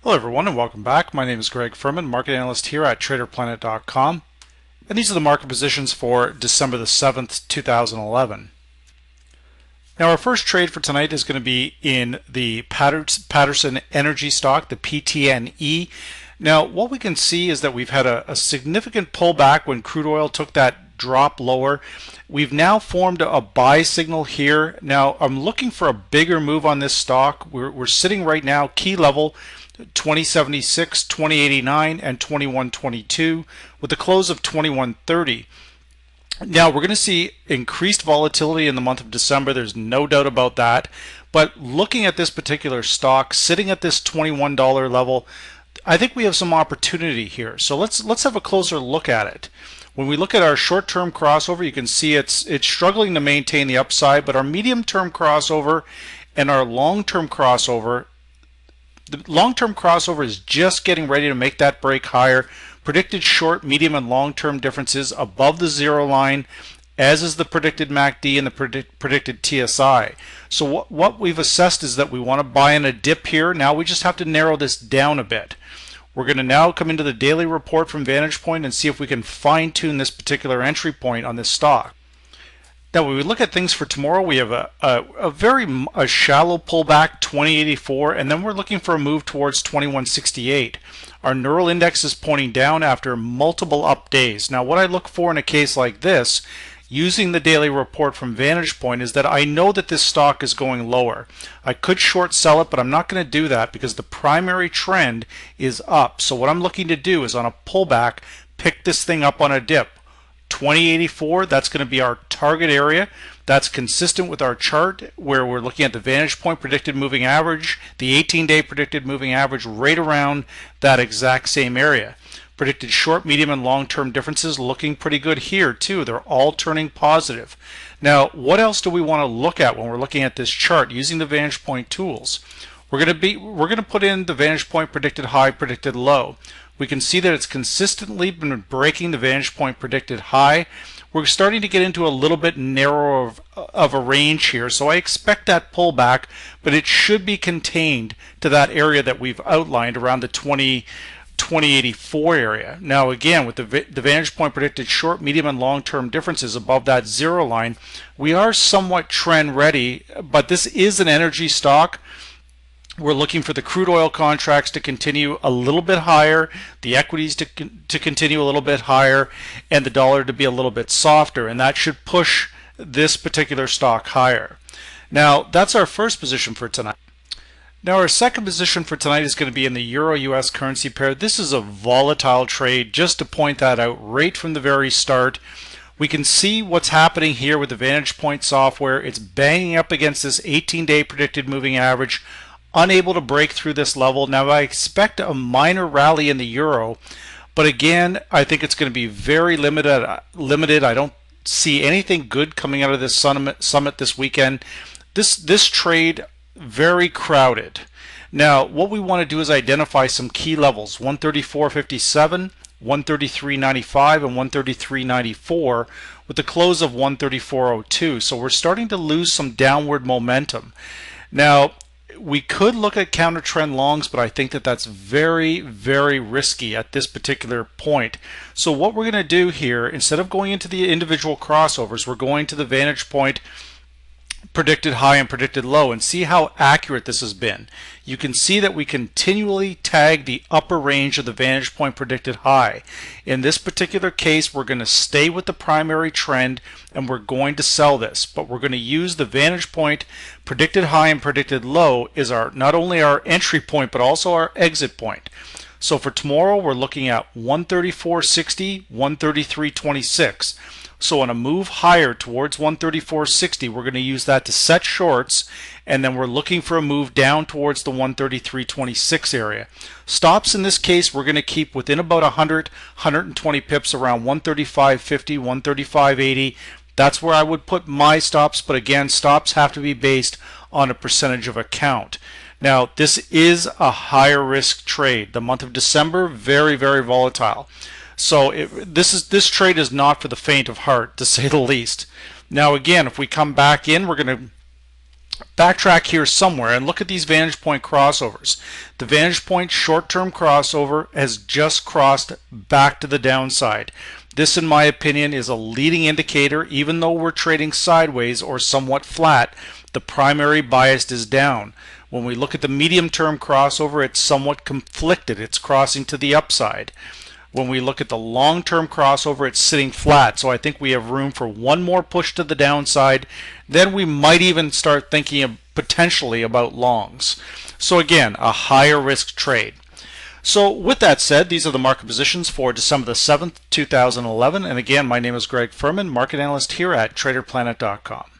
Hello everyone and welcome back. My name is Greg Furman, market analyst here at TraderPlanet.com, and these are the market positions for December the 7th, 2011. Now our first trade for tonight is going to be in the Patterson Energy stock, the PTNE. Now what we can see is that we've had a significant pullback when crude oil took that drop lower. We've now formed a buy signal here. Now I'm looking for a bigger move on this stock. We're sitting right now key level 2076, 2089, and 2122 with a close of 2130. Now we're going to see increased volatility in the month of December. There's no doubt about that. But looking at this particular stock, sitting at this $21 level, I think we have some opportunity here. So let's have a closer look at it. When we look at our short-term crossover, you can see it's struggling to maintain the upside, but our medium-term crossover and our long-term crossover, the long-term crossover is just getting ready to make that break higher. Predicted short, medium, and long-term differences above the zero line, as is the predicted MACD and the predicted TSI. So what we've assessed is that we want to buy in a dip here. Now we just have to narrow this down a bit. We're going to now come into the daily report from Vantage Point and see if we can fine-tune this particular entry point on this stock. Now when we look at things for tomorrow, we have a very shallow pullback, 2084, and then we're looking for a move towards 2168. Our neural index is pointing down after multiple up days. Now what I look for in a case like this, using the daily report from Vantage Point, is that I know that this stock is going lower. I could short sell it, but I'm not going to do that because the primary trend is up. So what I'm looking to do is on a pullback, pick this thing up on a dip. 2084, that's going to be our target area. That's consistent with our chart where we're looking at the Vantage Point predicted moving average, the 18-day predicted moving average right around that exact same area. Predicted short, medium, and long-term differences looking pretty good here too. They're all turning positive. Now, what else do we want to look at when we're looking at this chart using the Vantage Point tools? We're going to put in the Vantage Point predicted high, predicted low. We can see that it's consistently been breaking the Vantage Point predicted high. We're starting to get into a little bit narrower of a range here, so I expect that pullback, but it should be contained to that area that we've outlined around the 2084 area. Now again, with the Vantage Point predicted short, medium, and long-term differences above that zero line, we are somewhat trend ready, but this is an energy stock. We're looking for the crude oil contracts to continue a little bit higher, the equities to continue a little bit higher, and the dollar to be a little bit softer, and that should push this particular stock higher. Now that's our first position for tonight. Now our second position for tonight is going to be in the Euro-US currency pair. This is a volatile trade, just to point that out right from the very start. We can see what's happening here with the Vantage Point software. It's banging up against this 18-day predicted moving average, unable to break through this level. Now I expect a minor rally in the euro, but again, I think it's going to be very limited. I don't see anything good coming out of this summit this weekend. This trade, very crowded. Now what we want to do is identify some key levels: 134.57, 133.95, and 133.94 with the close of 134.02. So we're starting to lose some downward momentum. Now we could look at counter trend longs, but I think that that's very, very risky at this particular point. So what we're going to do here, instead of going into the individual crossovers, we're going to the Vantage Point predicted high and predicted low and see how accurate this has been. You can see that we continually tag the upper range of the Vantage Point predicted high. In this particular case, we're going to stay with the primary trend and we're going to sell this, but we're going to use the Vantage Point predicted high and predicted low as our not only our entry point but also our exit point. So for tomorrow we're looking at 134.60, 133.26. So on a move higher towards 134.60, we're going to use that to set shorts, and then we're looking for a move down towards the 133.26 area. Stops in this case we're going to keep within about 120 pips around 135.50, 135.80. That's where I would put my stops, but again, stops have to be based on a percentage of account. Now this is a higher risk trade. The month of December, very, very volatile. So this trade is not for the faint of heart, to say the least. Now again, if we come back in, we're going to backtrack here somewhere and look at these vantage point crossovers. The vantage point short-term crossover has just crossed back to the downside. This, in my opinion, is a leading indicator. Even though we're trading sideways or somewhat flat, the primary bias is down. When we look at the medium-term crossover, it's somewhat conflicted. It's crossing to the upside. When we look at the long-term crossover, it's sitting flat. So I think we have room for one more push to the downside. Then we might even start thinking of potentially about longs. So again, a higher risk trade. So with that said, these are the market positions for December the 7th, 2011. And again, my name is Greg Furman, market analyst here at TraderPlanet.com.